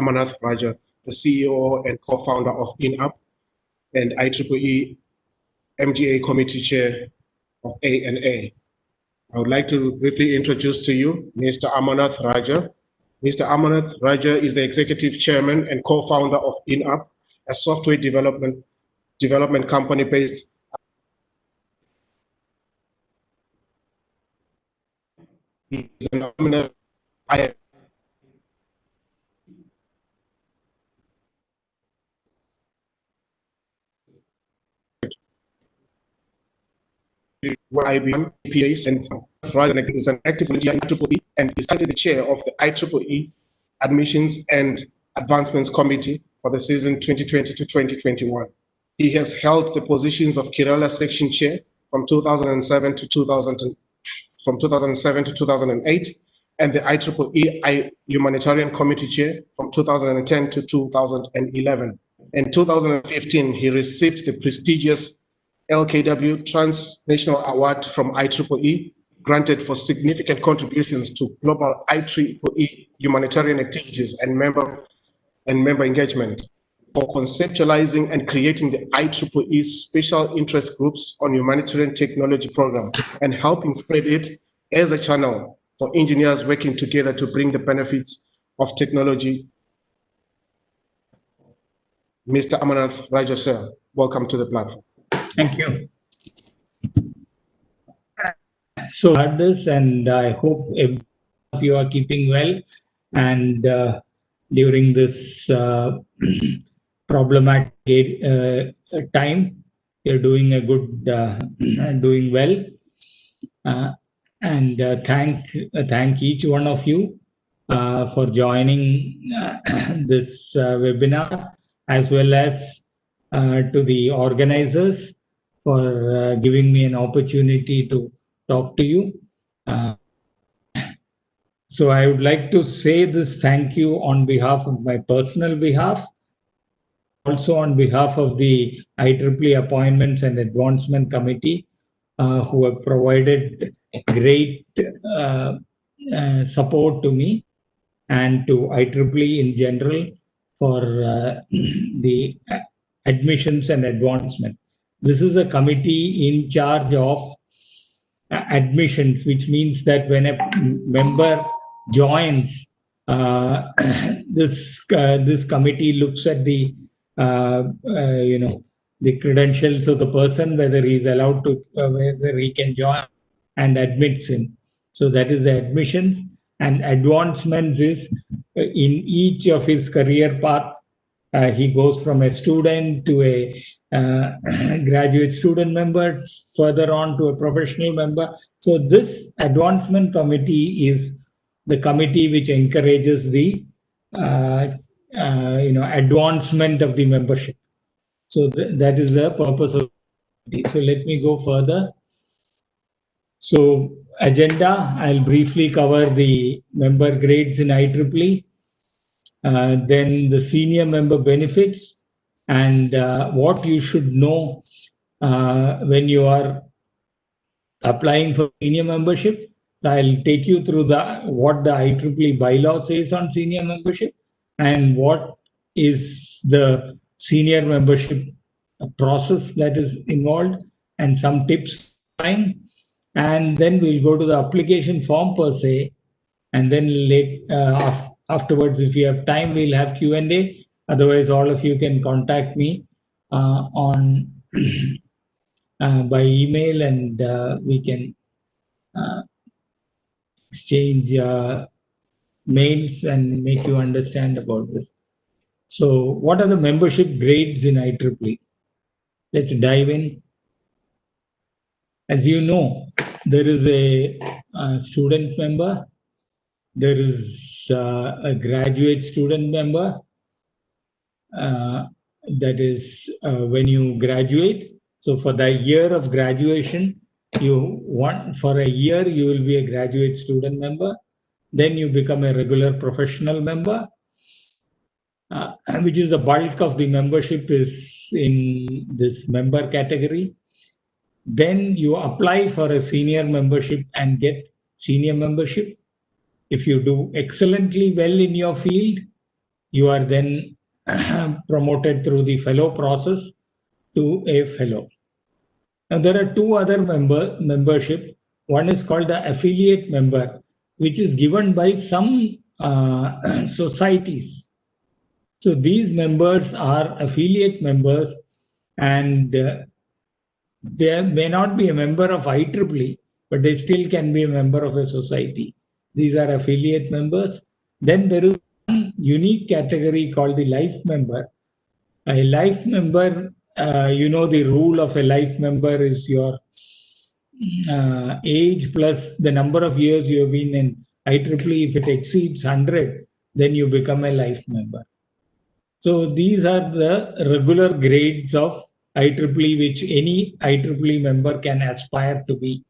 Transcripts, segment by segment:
Amarnath Raja, the CEO and co-founder of INUP, and IEEE MGA Committee Chair of ANA. I would like to briefly introduce to you Mr. Amarnath Raja. Mr. Amarnath Raja is the Executive Chairman and co-founder of INUP, a software development company based is an nominal IBM, APAs, and Rajan is an active volunteer in IEEE and is currently the chair of the IEEE Admissions and Advancements Committee for the season 2020 to 2021. He has held the positions of Kerala Section Chair from 2007 to 2008, and the IEEE Humanitarian Committee Chair from 2010 to 2011. In 2015, he received the prestigious LKW Transnational Award from IEEE, granted for significant contributions to global IEEE humanitarian activities and member engagement, for conceptualizing and creating the IEEE Special Interest Groups on Humanitarian Technology Program and helping spread it as a channel for engineers working together to bring the benefits of technology. Mr. Amarnath Raja, sir, welcome to the platform. Thank you. So I had this, and I hope every of you are keeping well. And during this problematic time, you're doing a good, doing well. And thank each one of you for joining this webinar, as well as to the organizers for giving me an opportunity to talk to you. So I would like to say this thank you on behalf of my personal behalf, also on behalf of the IEEE Appointments and Advancement Committee, who have provided great support to me and to IEEE in general for the admissions and advancement. This is a committee in charge of admissions, which means that when a member joins, this committee looks at the the credentials of the person, whether he is allowed to, whether he can join, and admits him. So that is the admissions. And advancements is in each of his career path. He goes from a student to a graduate student member, further on to a professional member. So this advancement committee is the committee which encourages the advancement of the membership. So that is the purpose of it. So let me go further. So agenda, I'll briefly cover the member grades in IEEE, then the senior member benefits, and what you should know when you are applying for senior membership. I'll take you through what the IEEE bylaw says on senior membership and what is the senior membership process that is involved, and some tips. And then we'll go to the application form per se, and then afterwards, if you have time, we'll have Q&A. Otherwise, all of you can contact me on by email, and we can exchange mails and make you understand about this. So what are the membership grades in IEEE? Let's dive in. As you know, there is a student member, there is a graduate student member. That is when you graduate. So for the year of graduation, for a year you will be a graduate student member. Then you become a regular professional member, which is the bulk of the membership is in this member category. Then you apply for a senior membership and get senior membership. If you do excellently well in your field, you are then promoted through the fellow process to a fellow. Now, there are two other membership. One is called the affiliate member, which is given by some societies. So these members are affiliate members, and they may not be a member of IEEE, but they still can be a member of a society. These are affiliate members. Then there is one unique category called the life member. A life member, the rule of a life member is your age plus the number of years you have been in IEEE. If it exceeds 100, then you become a life member. So these are the regular grades of IEEE, which any IEEE member can aspire to be.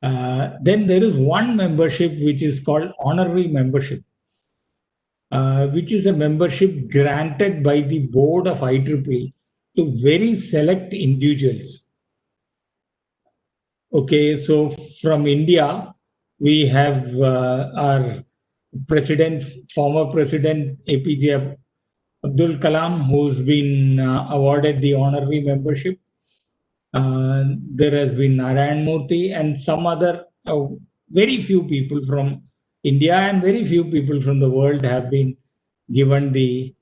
Then there is one membership which is called honorary membership, which is a membership granted by the board of IEEE to very select individuals. Okay, so from India, we have our president, former president APJ Abdul Kalam, who's been awarded the honorary membership. There has been Narayan Murthy and some other, very few people from India and very few people from the world have been given the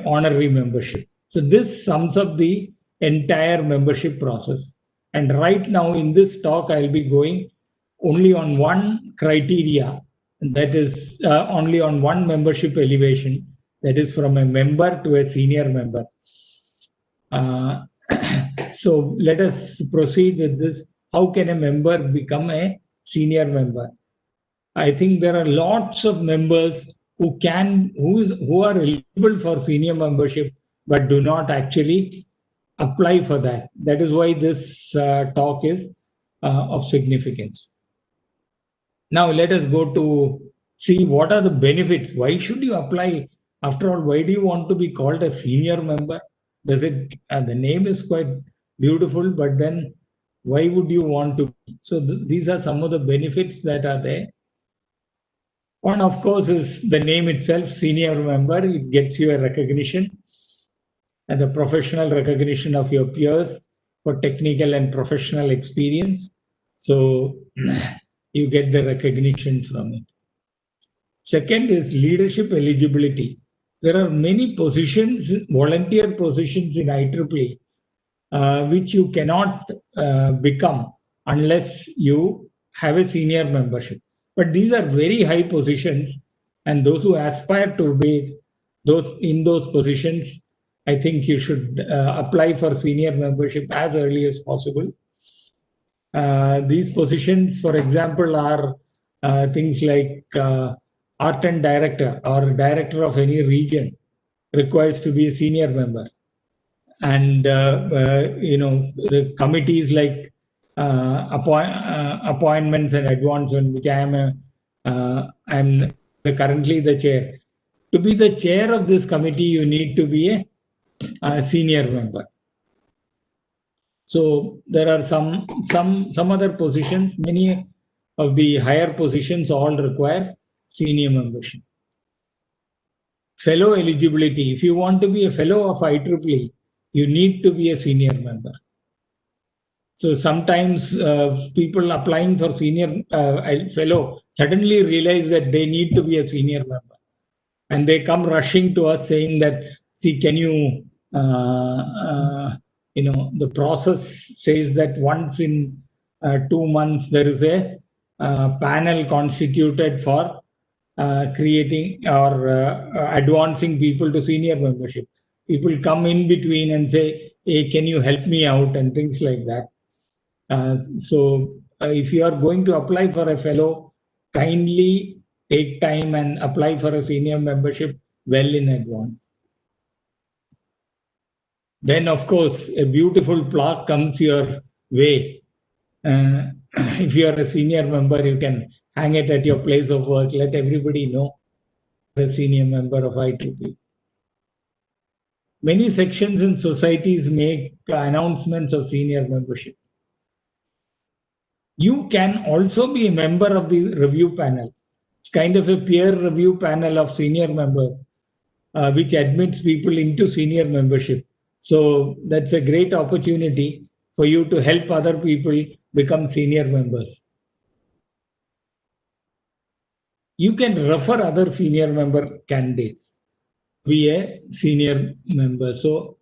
honorary membership. So this sums up the entire membership process. And right now in this talk, I'll be going only on one criteria, that is only on one membership elevation, that is from a member to a senior member. So let us proceed with this. How can a member become a senior member? I think there are lots of members who are eligible for senior membership but do not actually apply for that. That is why this talk is of significance. Now let us go to see what are the benefits. Why should you apply? After all, why do you want to be called a senior member? Does it? The name is quite beautiful, but then why would you want to be? So these are some of the benefits that are there. One, of course, is the name itself, senior member. It gets you a recognition and the professional recognition of your peers for technical and professional experience. So you get the recognition from it. Second is leadership eligibility. There are many positions, volunteer positions in IEEE, which you cannot become unless you have a senior membership. But these are very high positions, and those who aspire to be in those positions, I think you should apply for senior membership as early as possible. These positions, for example, are things like art and director or director of any region requires to be a senior member. And, the committees like appointments and advancement, which I'm currently the chair. To be the chair of this committee, you need to be a senior member. So there are some other positions. Many of the higher positions all require senior membership. Fellow eligibility. If you want to be a fellow of IEEE, you need to be a senior member. So sometimes people applying for senior fellow suddenly realize that they need to be a senior member, and they come rushing to us saying that, see, can you, the process says that once in 2 months there is a panel constituted for creating or advancing people to senior membership. People come in between and say, hey, can you help me out, and things like that. So if you are going to apply for a fellow, kindly take time and apply for a senior membership well in advance. Then, of course, a beautiful plaque comes your way. If you are a senior member, you can hang it at your place of work. Let everybody know you're a senior member of IEEE. Many sections in societies make announcements of senior membership. You can also be a member of the review panel. It's kind of a peer review panel of senior members, which admits people into senior membership. So that's a great opportunity for you to help other people become senior members. You can refer other senior member candidates to be a senior member. So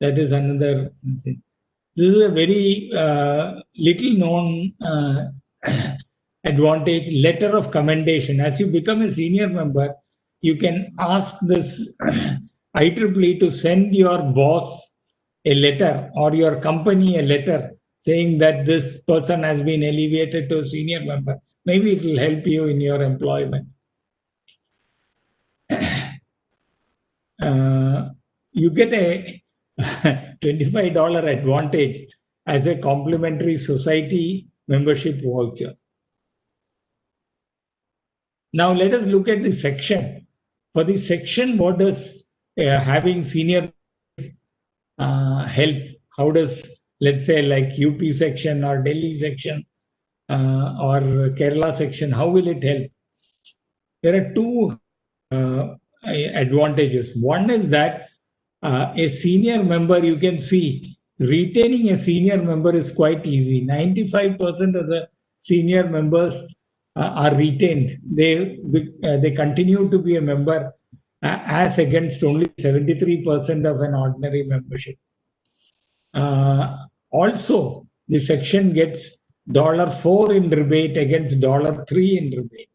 that is another thing. This is a very little known advantage, letter of commendation. As you become a senior member, you can ask this IEEE to send your boss a letter or your company a letter saying that this person has been elevated to a senior member. Maybe it will help you in your employment. You get a $25 advantage as a complimentary society membership voucher. Now let us look at the section. For the section, what does having senior help? How does, let's say, like UP section or Delhi section or Kerala section, how will it help? There are two advantages. One is that a senior member, you can see, retaining a senior member is quite easy. 95% of the senior members are retained. They continue to be a member as against only 73% of an ordinary membership. Also, the section gets $4 in rebate against $3 in rebate.